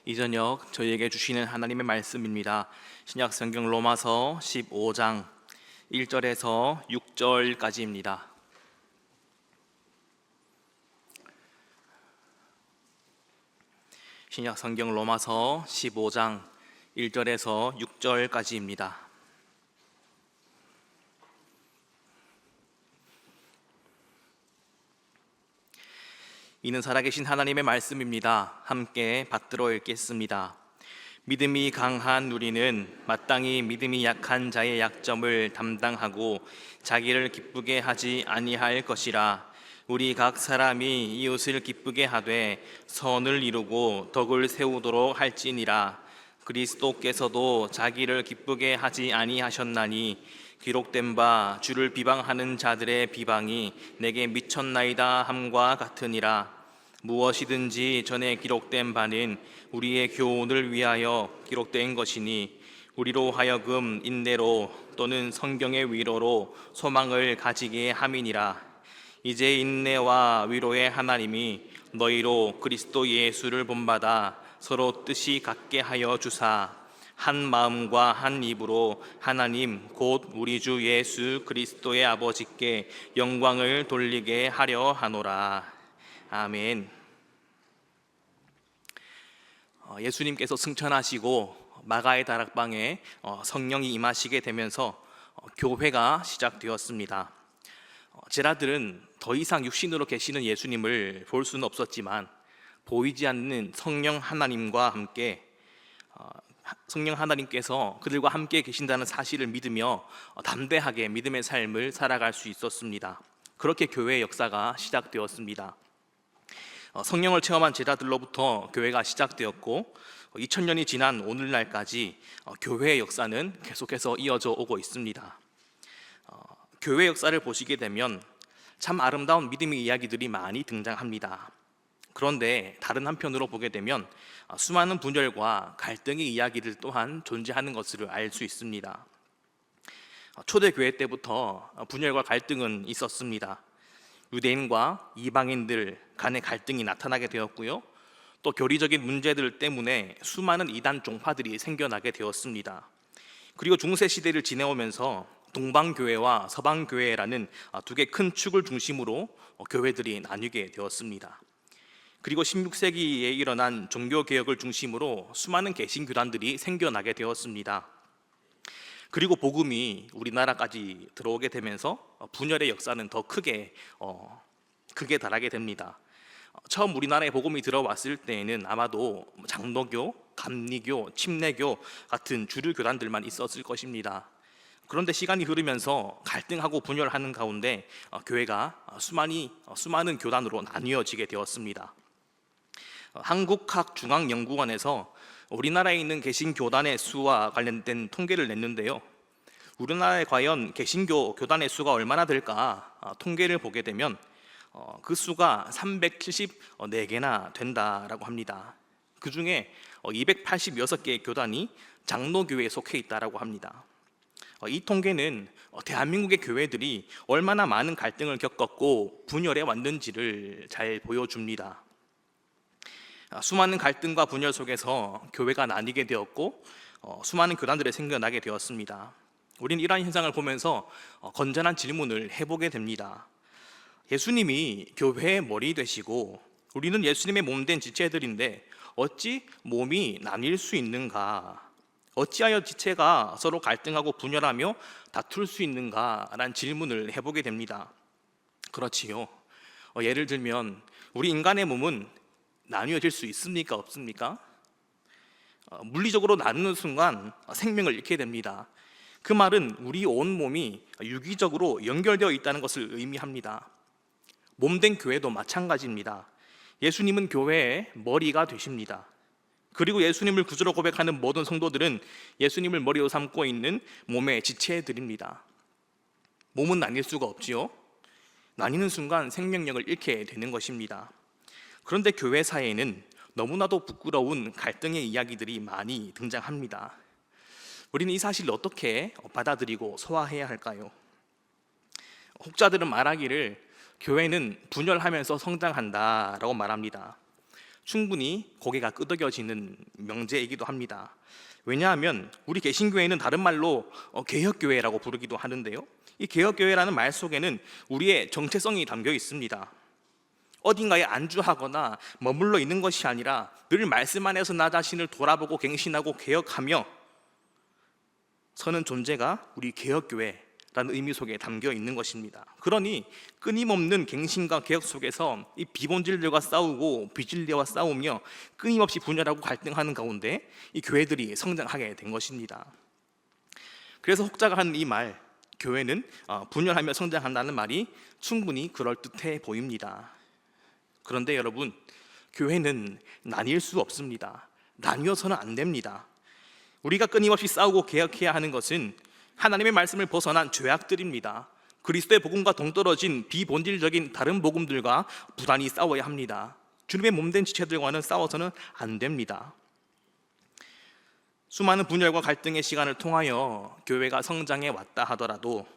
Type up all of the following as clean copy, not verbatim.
이 저녁 저희에게 주시는 하나님의 말씀입니다. 신약 성경 로마서 15장 1절에서 6절까지입니다. 신약 성경 로마서 15장 1절에서 6절까지입니다. 이는 살아계신 하나님의 말씀입니다. 함께 받들어 읽겠습니다. 믿음이 강한 우리는 마땅히 믿음이 약한 자의 약점을 담당하고 자기를 기쁘게 하지 아니할 것이라. 우리 각 사람이 이웃을 기쁘게 하되 선을 이루고 덕을 세우도록 할지니라. 그리스도께서도 자기를 기쁘게 하지 아니하셨나니 기록된 바 주를 비방하는 자들의 비방이 내게 미쳤나이다 함과 같으니라. 무엇이든지 전에 기록된 바는 우리의 교훈을 위하여 기록된 것이니 우리로 하여금 인내로 또는 성경의 위로로 소망을 가지게 함이니라. 이제 인내와 위로의 하나님이 너희로 그리스도 예수를 본받아 서로 뜻이 같게 하여 주사 한 마음과 한 입으로 하나님 곧 우리 주 예수 그리스도의 아버지께 영광을 돌리게 하려 하노라. 아멘. 예수님께서 승천하시고 마가의 다락방에 성령이 임하시게 되면서 교회가 시작되었습니다. 제자들은 더 이상 육신으로 계시는 예수님을 볼 수는 없었지만 보이지 않는 성령 하나님과 함께 성령 하나님께서 그들과 함께 계신다는 사실을 믿으며 담대하게 믿음의 삶을 살아갈 수 있었습니다. 그렇게 교회의 역사가 시작되었습니다. 성령을 체험한 제자들로부터 교회가 시작되었고 2000년이 지난 오늘날까지 교회의 역사는 계속해서 이어져 오고 있습니다. 교회 역사를 보시게 되면 참 아름다운 믿음의 이야기들이 많이 등장합니다. 그런데 다른 한편으로 보게 되면 수많은 분열과 갈등의 이야기들 또한 존재하는 것을 알 수 있습니다. 초대교회 때부터 분열과 갈등은 있었습니다. 유대인과 이방인들 간의 갈등이 나타나게 되었고요. 또 교리적인 문제들 때문에 수많은 이단 종파들이 생겨나게 되었습니다. 그리고 중세시대를 지내오면서 동방교회와 서방교회라는 두 개 큰 축을 중심으로 교회들이 나뉘게 되었습니다. 그리고 16세기에 일어난 종교개혁을 중심으로 수많은 개신교단들이 생겨나게 되었습니다. 그리고 복음이 우리나라까지 들어오게 되면서 분열의 역사는 더 크게 달하게 됩니다. 처음 우리나라에 복음이 들어왔을 때에는 아마도 장로교, 감리교, 침례교 같은 주류 교단들만 있었을 것입니다. 그런데 시간이 흐르면서 갈등하고 분열하는 가운데 교회가 수많은 교단으로 나뉘어지게 되었습니다. 한국학중앙연구원에서 우리나라에 있는 개신교단의 수와 관련된 통계를 냈는데요. 우리나라에 과연 개신교 교단의 수가 얼마나 될까 통계를 보게 되면 그 수가 374개나 된다라고 합니다. 그 중에 286개의 교단이 장로교회에 속해 있다라고 합니다. 이 통계는 대한민국의 교회들이 얼마나 많은 갈등을 겪었고 분열해 왔는지를 잘 보여줍니다. 수많은 갈등과 분열 속에서 교회가 나뉘게 되었고 수많은 교단들이 생겨나게 되었습니다. 우리는 이러한 현상을 보면서 건전한 질문을 해보게 됩니다. 예수님이 교회의 머리 되시고 우리는 예수님의 몸된 지체들인데 어찌 몸이 나뉠 수 있는가? 어찌하여 지체가 서로 갈등하고 분열하며 다툴 수 있는가라는 질문을 해보게 됩니다. 그렇지요. 예를 들면 우리 인간의 몸은 나뉘어질 수 있습니까? 없습니까? 물리적으로 나누는 순간 생명을 잃게 됩니다. 그 말은 우리 온 몸이 유기적으로 연결되어 있다는 것을 의미합니다. 몸된 교회도 마찬가지입니다. 예수님은 교회의 머리가 되십니다. 그리고 예수님을 구주로 고백하는 모든 성도들은 예수님을 머리로 삼고 있는 몸의 지체들입니다. 몸은 나뉠 수가 없지요. 나뉘는 순간 생명력을 잃게 되는 것입니다. 그런데 교회사에는 너무나도 부끄러운 갈등의 이야기들이 많이 등장합니다. 우리는 이 사실을 어떻게 받아들이고 소화해야 할까요? 혹자들은 말하기를 교회는 분열하면서 성장한다라고 말합니다. 충분히 고개가 끄덕여지는 명제이기도 합니다. 왜냐하면 우리 개신교회는 다른 말로 개혁교회라고 부르기도 하는데요, 이 개혁교회라는 말 속에는 우리의 정체성이 담겨 있습니다. 어딘가에 안주하거나 머물러 있는 것이 아니라 늘 말씀 안에서 나 자신을 돌아보고 갱신하고 개혁하며 서는 존재가 우리 개혁교회라는 의미 속에 담겨 있는 것입니다. 그러니 끊임없는 갱신과 개혁 속에서 이 비본질들과 싸우고 비진리와 싸우며 끊임없이 분열하고 갈등하는 가운데 이 교회들이 성장하게 된 것입니다. 그래서 혹자가 하는 이 말, 교회는 분열하며 성장한다는 말이 충분히 그럴듯해 보입니다. 그런데 여러분, 교회는 나뉠 수 없습니다. 나뉘어서는 안 됩니다. 우리가 끊임없이 싸우고 개혁해야 하는 것은 하나님의 말씀을 벗어난 죄악들입니다. 그리스도의 복음과 동떨어진 비본질적인 다른 복음들과 부단히 싸워야 합니다. 주님의 몸된 지체들과는 싸워서는 안 됩니다. 수많은 분열과 갈등의 시간을 통하여 교회가 성장해 왔다 하더라도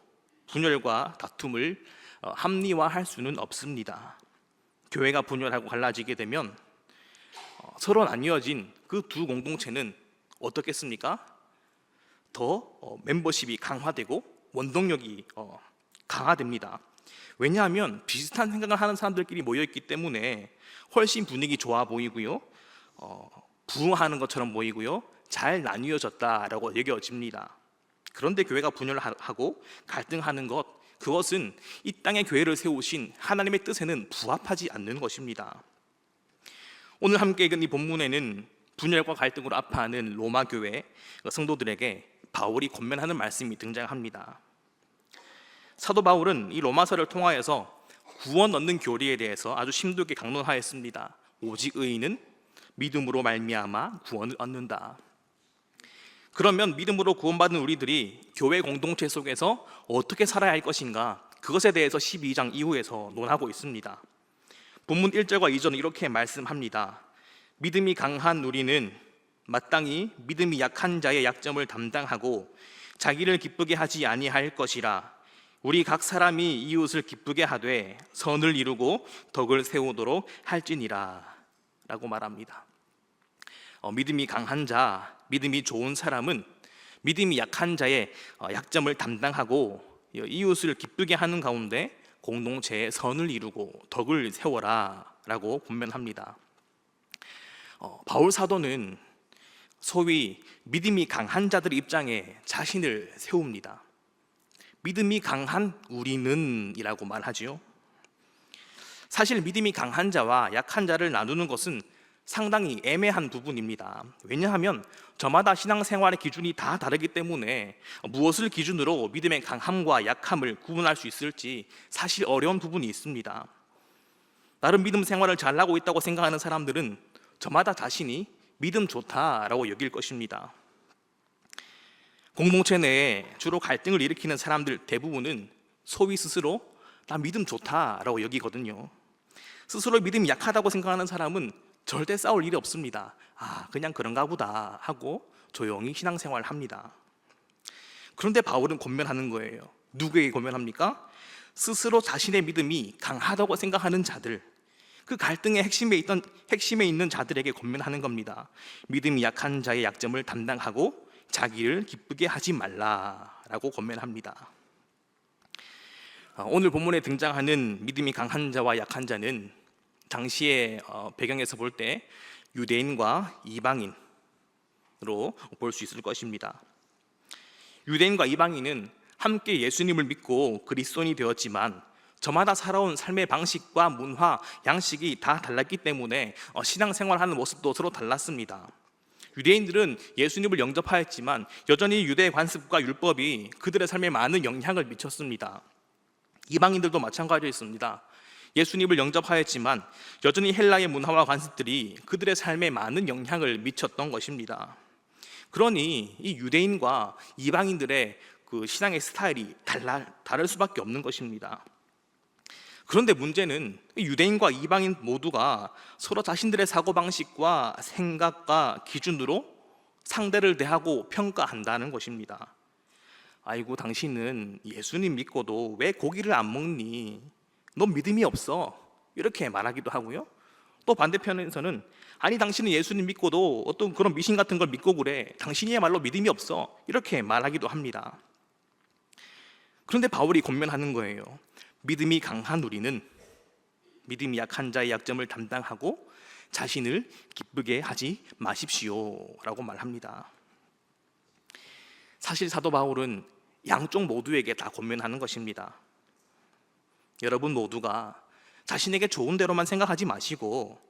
분열과 다툼을 합리화할 수는 없습니다. 교회가 분열하고 갈라지게 되면 서로 나뉘어진 그 두 공동체는 어떻겠습니까? 더 멤버십이 강화되고 원동력이 강화됩니다. 왜냐하면 비슷한 생각을 하는 사람들끼리 모여있기 때문에 훨씬 분위기 좋아 보이고요, 부흥하는 것처럼 보이고요, 잘 나뉘어졌다라고 여겨집니다. 그런데 교회가 분열하고 갈등하는 것, 그것은 이 땅에 교회를 세우신 하나님의 뜻에는 부합하지 않는 것입니다. 오늘 함께 읽은 이 본문에는 분열과 갈등으로 아파하는 로마 교회 성도들에게 바울이 권면하는 말씀이 등장합니다. 사도 바울은 이 로마서를 통하여서 구원 얻는 교리에 대해서 아주 심도있게 강론하였습니다. 오직 의인은 믿음으로 말미암아 구원을 얻는다. 그러면 믿음으로 구원받은 우리들이 교회 공동체 속에서 어떻게 살아야 할 것인가, 그것에 대해서 12장 이후에서 논하고 있습니다. 본문 1절과 2절은 이렇게 말씀합니다. 믿음이 강한 우리는 마땅히 믿음이 약한 자의 약점을 담당하고 자기를 기쁘게 하지 아니할 것이라. 우리 각 사람이 이웃을 기쁘게 하되 선을 이루고 덕을 세우도록 할지니라 라고 말합니다. 믿음이 강한 자, 믿음이 좋은 사람은 믿음이 약한 자의 약점을 담당하고 이웃을 기쁘게 하는 가운데 공동체의 선을 이루고 덕을 세워라 라고 권면합니다. 바울 사도는 소위 믿음이 강한 자들의 입장에 자신을 세웁니다. 믿음이 강한 우리는 이라고 말하지요. 사실 믿음이 강한 자와 약한 자를 나누는 것은 상당히 애매한 부분입니다. 왜냐하면 저마다 신앙생활의 기준이 다 다르기 때문에 무엇을 기준으로 믿음의 강함과 약함을 구분할 수 있을지 사실 어려운 부분이 있습니다. 나름 믿음 생활을 잘하고 있다고 생각하는 사람들은 저마다 자신이 믿음 좋다라고 여길 것입니다. 공동체 내에 주로 갈등을 일으키는 사람들 대부분은 소위 스스로 나 믿음 좋다라고 여기거든요. 스스로 믿음이 약하다고 생각하는 사람은 절대 싸울 일이 없습니다. 그냥 그런가 보다 하고 조용히 신앙생활을 합니다. 그런데 바울은 권면하는 거예요. 누구에게 권면합니까? 스스로 자신의 믿음이 강하다고 생각하는 자들, 그 갈등의 핵심에 있는 자들에게 권면하는 겁니다. 믿음이 약한 자의 약점을 담당하고 자기를 기쁘게 하지 말라라고 권면합니다. 오늘 본문에 등장하는 믿음이 강한 자와 약한 자는 당시의 배경에서 볼 때 유대인과 이방인으로 볼 수 있을 것입니다. 유대인과 이방인은 함께 예수님을 믿고 그리스도인이 되었지만 저마다 살아온 삶의 방식과 문화, 양식이 다 달랐기 때문에 신앙생활하는 모습도 서로 달랐습니다. 유대인들은 예수님을 영접하였지만 여전히 유대 관습과 율법이 그들의 삶에 많은 영향을 미쳤습니다. 이방인들도 마찬가지였습니다. 예수님을 영접하였지만 여전히 헬라의 문화와 관습들이 그들의 삶에 많은 영향을 미쳤던 것입니다. 그러니 이 유대인과 이방인들의 그 신앙의 스타일이 다를 수밖에 없는 것입니다. 그런데 문제는 유대인과 이방인 모두가 서로 자신들의 사고방식과 생각과 기준으로 상대를 대하고 평가한다는 것입니다. 아이고, 당신은 예수님 믿고도 왜 고기를 안 먹니? 너 믿음이 없어. 이렇게 말하기도 하고요. 또 반대편에서는 아니 당신은 예수님 믿고도 어떤 그런 미신 같은 걸 믿고 그래, 당신이야말로 믿음이 없어, 이렇게 말하기도 합니다. 그런데 바울이 권면하는 거예요. 믿음이 강한 우리는 믿음이 약한 자의 약점을 담당하고 자신을 기쁘게 하지 마십시오 라고 말합니다. 사실 사도 바울은 양쪽 모두에게 다 권면하는 것입니다. 여러분 모두가 자신에게 좋은 대로만 생각하지 마시고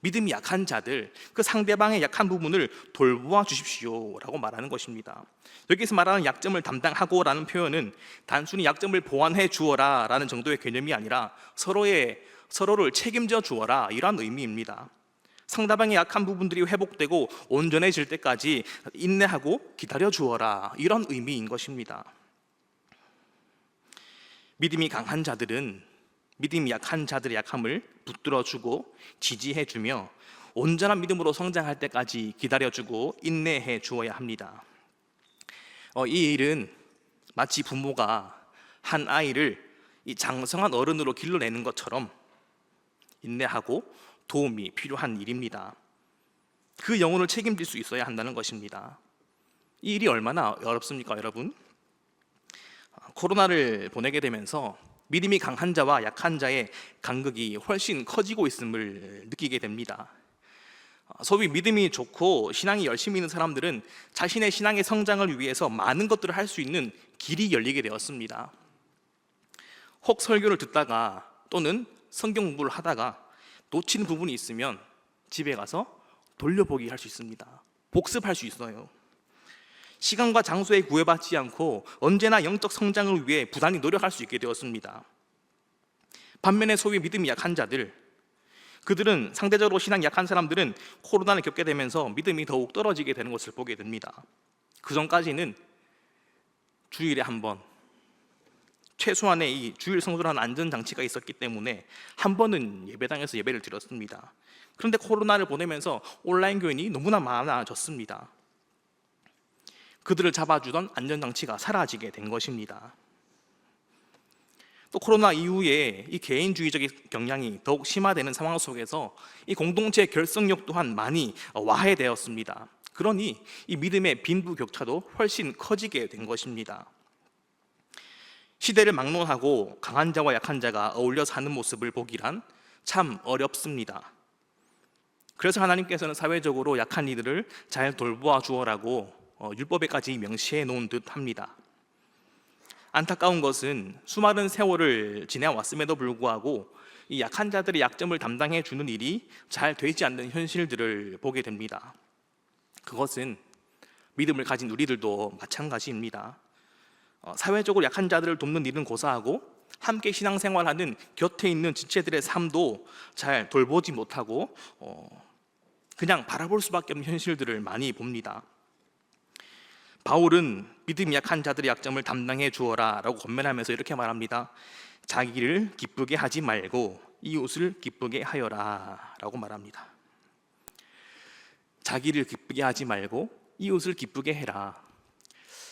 믿음이 약한 자들, 그 상대방의 약한 부분을 돌보아 주십시오 라고 말하는 것입니다. 여기서 말하는 약점을 담당하고 라는 표현은 단순히 약점을 보완해 주어라 라는 정도의 개념이 아니라 서로를 책임져 주어라, 이런 의미입니다. 상대방의 약한 부분들이 회복되고 온전해질 때까지 인내하고 기다려 주어라, 이런 의미인 것입니다. 믿음이 강한 자들은 믿음이 약한 자들의 약함을 붙들어주고 지지해주며 온전한 믿음으로 성장할 때까지 기다려주고 인내해 주어야 합니다. 이 일은 마치 부모가 한 아이를 이 장성한 어른으로 길러내는 것처럼 인내하고 도움이 필요한 일입니다. 그 영혼을 책임질 수 있어야 한다는 것입니다. 이 일이 얼마나 어렵습니까, 여러분? 코로나를 보내게 되면서 믿음이 강한 자와 약한 자의 간극이 훨씬 커지고 있음을 느끼게 됩니다. 소위 믿음이 좋고 신앙이 열심히 있는 사람들은 자신의 신앙의 성장을 위해서 많은 것들을 할 수 있는 길이 열리게 되었습니다. 혹 설교를 듣다가 또는 성경 공부를 하다가 놓친 부분이 있으면 집에 가서 돌려보기 할 수 있습니다. 복습할 수 있어요. 시간과 장소에 구애받지 않고 언제나 영적 성장을 위해 부단히 노력할 수 있게 되었습니다. 반면에 소위 믿음이 약한 자들, 그들은 상대적으로 신앙이 약한 사람들은 코로나를 겪게 되면서 믿음이 더욱 떨어지게 되는 것을 보게 됩니다. 그 전까지는 주일에 한 번, 최소한의 이 주일 성수라는 안전장치가 있었기 때문에 한 번은 예배당에서 예배를 드렸습니다. 그런데 코로나를 보내면서 온라인 교인이 너무나 많아졌습니다. 그들을 잡아주던 안전장치가 사라지게 된 것입니다. 또 코로나 이후에 이 개인주의적인 경향이 더욱 심화되는 상황 속에서 이 공동체의 결속력 또한 많이 와해되었습니다. 그러니 이 믿음의 빈부격차도 훨씬 커지게 된 것입니다. 시대를 막론하고 강한 자와 약한 자가 어울려 사는 모습을 보기란 참 어렵습니다. 그래서 하나님께서는 사회적으로 약한 이들을 잘 돌보아 주어라고 율법에까지 명시해 놓은 듯 합니다. 안타까운 것은 수많은 세월을 지내왔음에도 불구하고 이 약한 자들의 약점을 담당해 주는 일이 잘 되지 않는 현실들을 보게 됩니다. 그것은 믿음을 가진 우리들도 마찬가지입니다. 사회적으로 약한 자들을 돕는 일은 고사하고 함께 신앙생활하는 곁에 있는 지체들의 삶도 잘 돌보지 못하고 그냥 바라볼 수밖에 없는 현실들을 많이 봅니다. 바울은 믿음이 약한 자들의 약점을 담당해 주어라 라고 권면하면서 이렇게 말합니다. 자기를 기쁘게 하지 말고 이웃을 기쁘게 하여라 라고 말합니다. 자기를 기쁘게 하지 말고 이웃을 기쁘게 해라.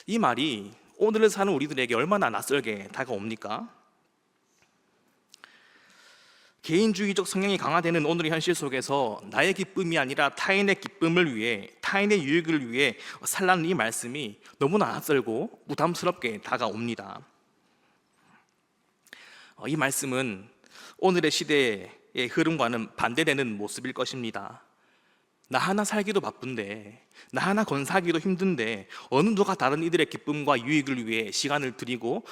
이 말이 오늘을 사는 우리들에게 얼마나 낯설게 다가옵니까? 개인주의적 성향이 강화되는 오늘의 현실 속에서 나의 기쁨이 아니라 타인의 기쁨을 위해, 타인의 유익을 위해 살라는 이 말씀이 너무나 낯설고 부담스럽게 다가옵니다. 이 말씀은 오늘의 시대의 흐름과는 반대되는 모습일 것입니다. 나 하나 살기도 바쁜데, 나 하나 건사하기도 힘든데 어느 누가 다른 이들의 기쁨과 유익을 위해 시간을 들이고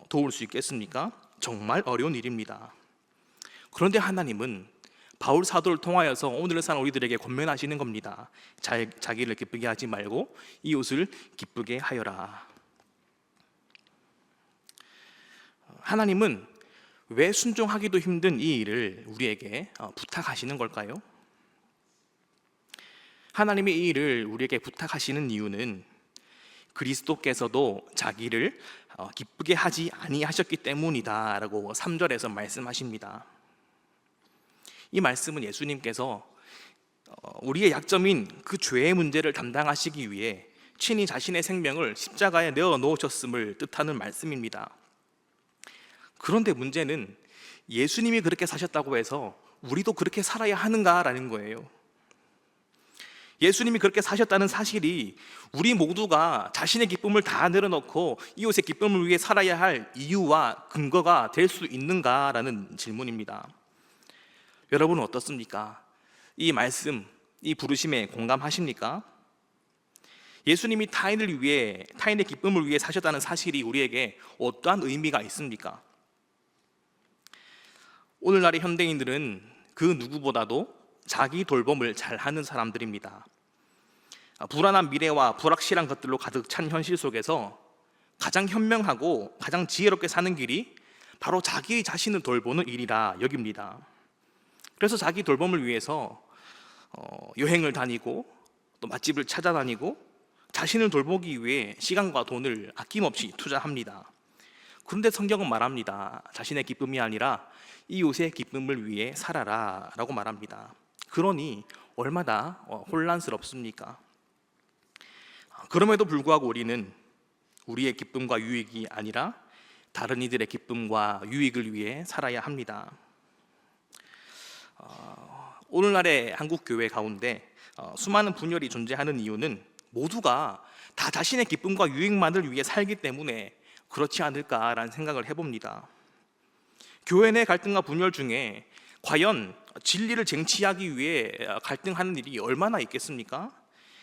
도울 수 있겠습니까? 정말 어려운 일입니다. 그런데 하나님은 바울 사도를 통하여서 오늘을 사는 우리들에게 권면하시는 겁니다. 자기를 기쁘게 하지 말고 이웃을 기쁘게 하여라. 하나님은 왜 순종하기도 힘든 이 일을 우리에게 부탁하시는 걸까요? 하나님이 이 일을 우리에게 부탁하시는 이유는 그리스도께서도 자기를 기쁘게 하지 아니하셨기 때문이다 라고 3절에서 말씀하십니다. 이 말씀은 예수님께서 우리의 약점인 그 죄의 문제를 담당하시기 위해 친히 자신의 생명을 십자가에 내어 놓으셨음을 뜻하는 말씀입니다. 그런데 문제는 예수님이 그렇게 사셨다고 해서 우리도 그렇게 살아야 하는가라는 거예요. 예수님이 그렇게 사셨다는 사실이 우리 모두가 자신의 기쁨을 다 내려놓고 이웃의 기쁨을 위해 살아야 할 이유와 근거가 될 수 있는가라는 질문입니다. 여러분은 어떻습니까? 이 말씀, 이 부르심에 공감하십니까? 예수님이 타인의 기쁨을 위해 사셨다는 사실이 우리에게 어떠한 의미가 있습니까? 오늘날의 현대인들은 그 누구보다도 자기 돌봄을 잘하는 사람들입니다. 불안한 미래와 불확실한 것들로 가득 찬 현실 속에서 가장 현명하고 가장 지혜롭게 사는 길이 바로 자기 자신을 돌보는 일이라 여깁니다. 그래서 자기 돌봄을 위해서 여행을 다니고 또 맛집을 찾아다니고 자신을 돌보기 위해 시간과 돈을 아낌없이 투자합니다. 그런데 성경은 말합니다. 자신의 기쁨이 아니라 이웃의 기쁨을 위해 살아라 라고 말합니다. 그러니 얼마나 혼란스럽습니까? 그럼에도 불구하고 우리는 우리의 기쁨과 유익이 아니라 다른 이들의 기쁨과 유익을 위해 살아야 합니다. 오늘날의 한국 교회 가운데 수많은 분열이 존재하는 이유는 모두가 다 자신의 기쁨과 유익만을 위해 살기 때문에 그렇지 않을까라는 생각을 해봅니다. 교회 내 갈등과 분열 중에 과연 진리를 쟁취하기 위해 갈등하는 일이 얼마나 있겠습니까?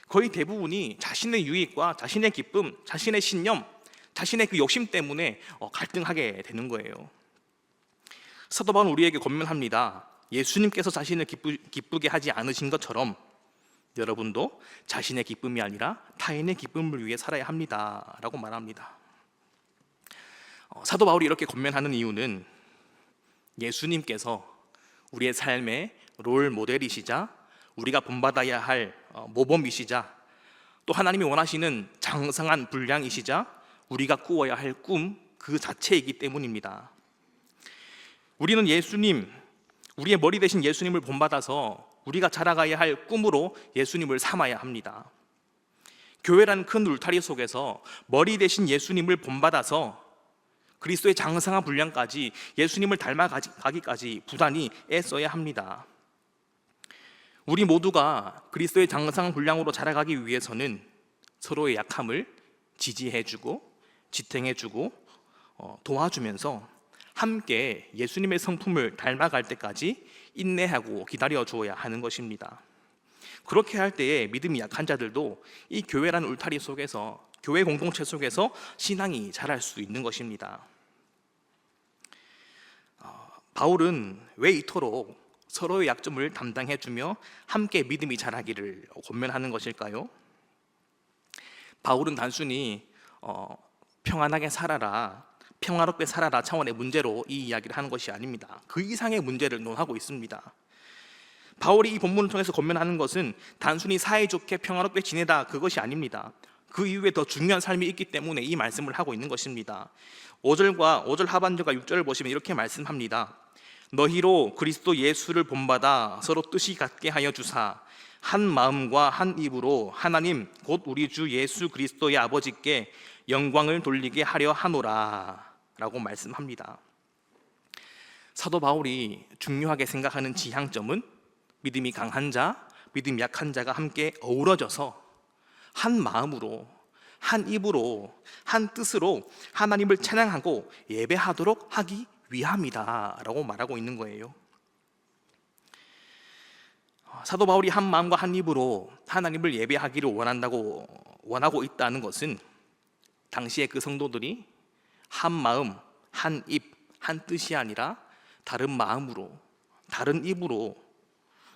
거의 대부분이 자신의 유익과 자신의 기쁨, 자신의 신념, 자신의 그 욕심 때문에 갈등하게 되는 거예요. 사도 바울은 우리에게 권면합니다. 예수님께서 자신을 기쁘게 하지 않으신 것처럼 여러분도 자신의 기쁨이 아니라 타인의 기쁨을 위해 살아야 합니다 라고 말합니다. 사도 바울이 이렇게 권면하는 이유는 예수님께서 우리의 삶의 롤 모델이시자 우리가 본받아야 할 모범이시자 또 하나님이 원하시는 장성한 분량이시자 우리가 꾸어야 할 꿈 그 자체이기 때문입니다. 우리는 우리의 머리 대신 예수님을 본받아서 우리가 자라가야 할 꿈으로 예수님을 삼아야 합니다. 교회라는 큰 울타리 속에서 머리 대신 예수님을 본받아서 그리스도의 장성한 분량까지 예수님을 닮아가기까지 부단히 애써야 합니다. 우리 모두가 그리스도의 장성한 분량으로 자라가기 위해서는 서로의 약함을 지지해주고 지탱해주고 도와주면서 함께 예수님의 성품을 닮아갈 때까지 인내하고 기다려줘야 하는 것입니다. 그렇게 할 때에 믿음이 약한 자들도 이 교회라는 울타리 속에서 교회 공동체 속에서 신앙이 자랄 수 있는 것입니다. 바울은 왜 이토록 서로의 약점을 담당해주며 함께 믿음이 자라기를 권면하는 것일까요? 바울은 단순히 평안하게 살아라, 평화롭게 살아라 차원의 문제로 이 이야기를 하는 것이 아닙니다. 그 이상의 문제를 논하고 있습니다. 바울이 이 본문을 통해서 권면하는 것은 단순히 사이좋게 평화롭게 지내다 그것이 아닙니다. 그 이후에 더 중요한 삶이 있기 때문에 이 말씀을 하고 있는 것입니다. 5절 하반절과 6절을 보시면 이렇게 말씀합니다. 너희로 그리스도 예수를 본받아 서로 뜻이 같게 하여 주사 한 마음과 한 입으로 하나님 곧 우리 주 예수 그리스도의 아버지께 영광을 돌리게 하려 하노라 라고 말씀합니다. 사도 바울이 중요하게 생각하는 지향점은 믿음이 강한 자, 믿음이 약한 자가 함께 어우러져서 한 마음으로, 한 입으로, 한 뜻으로 하나님을 찬양하고 예배하도록 하기 위함이다 라고 말하고 있는 거예요. 사도 바울이 한 마음과 한 입으로 하나님을 예배하기를 원하고 있다는 것은 당시의 그 성도들이 한 마음, 한 입, 한 뜻이 아니라 다른 마음으로, 다른 입으로,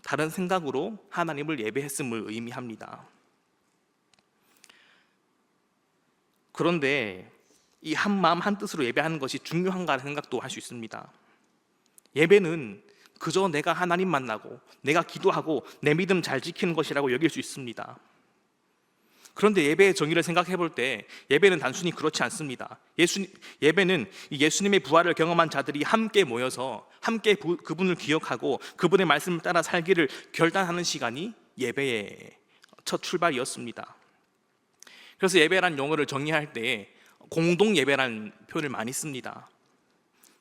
다른 생각으로 하나님을 예배했음을 의미합니다. 그런데 이 한 마음 한 뜻으로 예배하는 것이 중요한가 하는 생각도 할 수 있습니다. 예배는 그저 내가 하나님 만나고 내가 기도하고 내 믿음 잘 지키는 것이라고 여길 수 있습니다. 그런데 예배의 정의를 생각해 볼 때 예배는 단순히 그렇지 않습니다. 예배는 예수님의 부활을 경험한 자들이 함께 모여서 함께 그분을 기억하고 그분의 말씀을 따라 살기를 결단하는 시간이 예배의 첫 출발이었습니다. 그래서 예배란 용어를 정의할 때 공동 예배라는 표현을 많이 씁니다.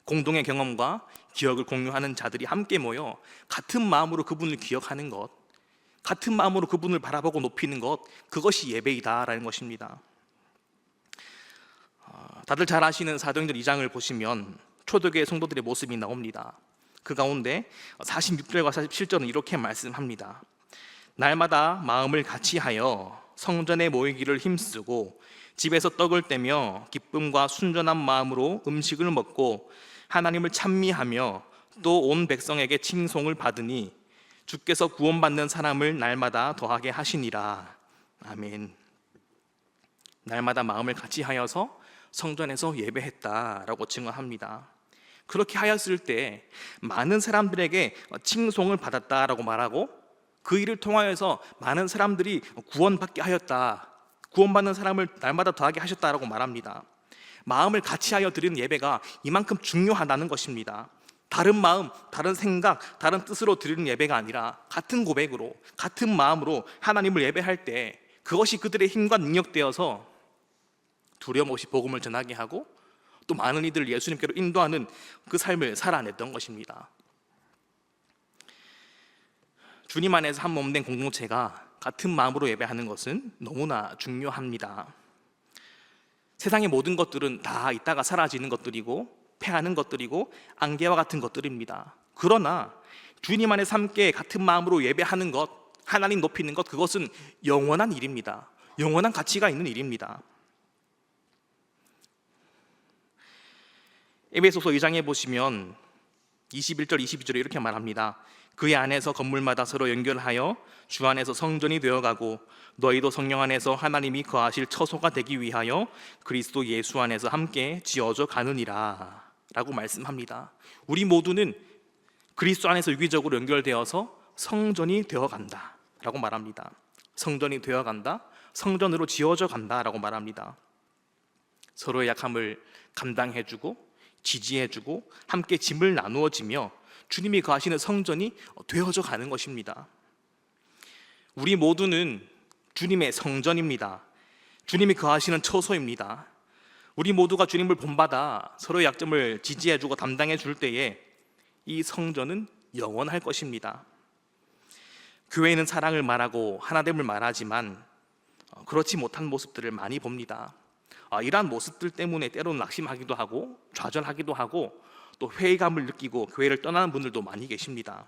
공동의 경험과 기억을 공유하는 자들이 함께 모여 같은 마음으로 그분을 기억하는 것, 같은 마음으로 그분을 바라보고 높이는 것, 그것이 예배이다라는 것입니다. 다들 잘 아시는 사도행전 2장을 보시면 초대교회 성도들의 모습이 나옵니다. 그 가운데 46절과 47절은 이렇게 말씀합니다. 날마다 마음을 같이하여 성전에 모이기를 힘쓰고 집에서 떡을 떼며 기쁨과 순전한 마음으로 음식을 먹고 하나님을 찬미하며 또 온 백성에게 칭송을 받으니 주께서 구원받는 사람을 날마다 더하게 하시니라. 아멘. 날마다 마음을 같이하여서 성전에서 예배했다라고 증언합니다. 그렇게 하였을 때 많은 사람들에게 칭송을 받았다라고 말하고 그 일을 통하여서 많은 사람들이 구원받게 하였다, 구원받는 사람을 날마다 더하게 하셨다라고 말합니다. 마음을 같이하여 드리는 예배가 이만큼 중요하다는 것입니다. 다른 마음, 다른 생각, 다른 뜻으로 드리는 예배가 아니라 같은 고백으로, 같은 마음으로 하나님을 예배할 때 그것이 그들의 힘과 능력되어서 두려움 없이 복음을 전하게 하고 또 많은 이들을 예수님께로 인도하는 그 삶을 살아냈던 것입니다. 주님 안에서 한 몸 된 공동체가 같은 마음으로 예배하는 것은 너무나 중요합니다. 세상의 모든 것들은 다 있다가 사라지는 것들이고 패하는 것들이고 안개와 같은 것들입니다. 그러나 주님 안에서 함께 같은 마음으로 예배하는 것, 하나님 높이는 것, 그것은 영원한 일입니다. 영원한 가치가 있는 일입니다. 에베소서 2장에 보시면 21절 22절에 이렇게 말합니다. 그의 안에서 건물마다 서로 연결하여 주 안에서 성전이 되어가고 너희도 성령 안에서 하나님이 거하실 처소가 되기 위하여 그리스도 예수 안에서 함께 지어져 가느니라 라고 말씀합니다. 우리 모두는 그리스도 안에서 유기적으로 연결되어서 성전이 되어간다 라고 말합니다. 성전이 되어간다, 성전으로 지어져 간다 라고 말합니다. 서로의 약함을 감당해주고 지지해주고 함께 짐을 나누어지며 주님이 거하시는 성전이 되어져 가는 것입니다. 우리 모두는 주님의 성전입니다. 주님이 거하시는 처소입니다. 우리 모두가 주님을 본받아 서로의 약점을 지지해주고 담당해줄 때에 이 성전은 영원할 것입니다. 교회는 사랑을 말하고 하나됨을 말하지만 그렇지 못한 모습들을 많이 봅니다. 이러한 모습들 때문에 때로는 낙심하기도 하고 좌절하기도 하고 또 회의감을 느끼고 교회를 떠나는 분들도 많이 계십니다.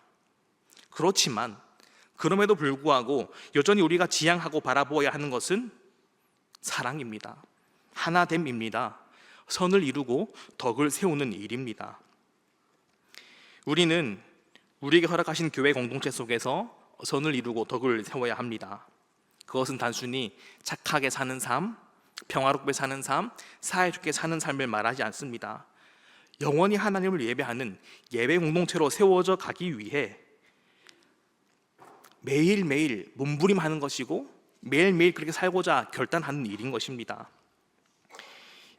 그렇지만 그럼에도 불구하고 여전히 우리가 지향하고 바라보아야 하는 것은 사랑입니다. 하나됨입니다. 선을 이루고 덕을 세우는 일입니다. 우리는 우리에게 허락하신 교회 공동체 속에서 선을 이루고 덕을 세워야 합니다. 그것은 단순히 착하게 사는 삶, 평화롭게 사는 삶, 사회좋게 사는 삶을 말하지 않습니다. 영원히 하나님을 예배하는 예배 공동체로 세워져 가기 위해 매일매일 몸부림하는 것이고 매일매일 그렇게 살고자 결단하는 일인 것입니다.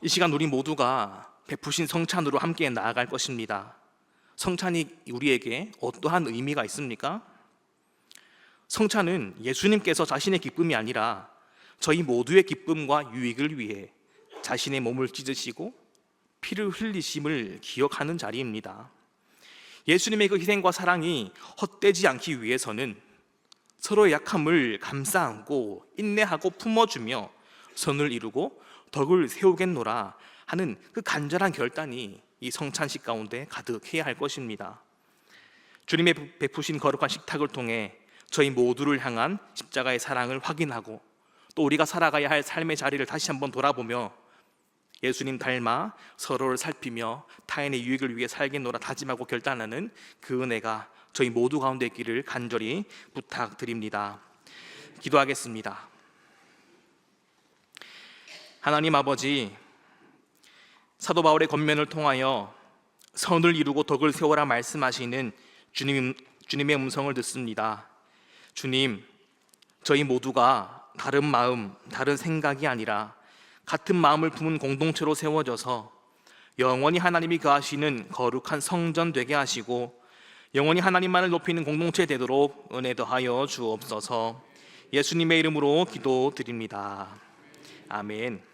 이 시간 우리 모두가 베푸신 성찬으로 함께 나아갈 것입니다. 성찬이 우리에게 어떠한 의미가 있습니까? 성찬은 예수님께서 자신의 기쁨이 아니라 저희 모두의 기쁨과 유익을 위해 자신의 몸을 찢으시고 피를 흘리심을 기억하는 자리입니다. 예수님의 그 희생과 사랑이 헛되지 않기 위해서는 서로의 약함을 감싸 안고 인내하고 품어주며 선을 이루고 덕을 세우겠노라 하는 그 간절한 결단이 이 성찬식 가운데 가득해야 할 것입니다. 주님의 베푸신 거룩한 식탁을 통해 저희 모두를 향한 십자가의 사랑을 확인하고 또 우리가 살아가야 할 삶의 자리를 다시 한번 돌아보며 예수님 닮아 서로를 살피며 타인의 유익을 위해 살겠노라 다짐하고 결단하는 그 은혜가 저희 모두 가운데 있기를 간절히 부탁드립니다. 기도하겠습니다. 하나님 아버지, 사도 바울의 권면을 통하여 선을 이루고 덕을 세워라 말씀하시는 주님의 음성을 듣습니다. 주님, 저희 모두가 다른 마음, 다른 생각이 아니라 같은 마음을 품은 공동체로 세워져서 영원히 하나님이 거하시는 거룩한 성전 되게 하시고 영원히 하나님만을 높이는 공동체 되도록 은혜 더하여 주옵소서. 예수님의 이름으로 기도드립니다. 아멘.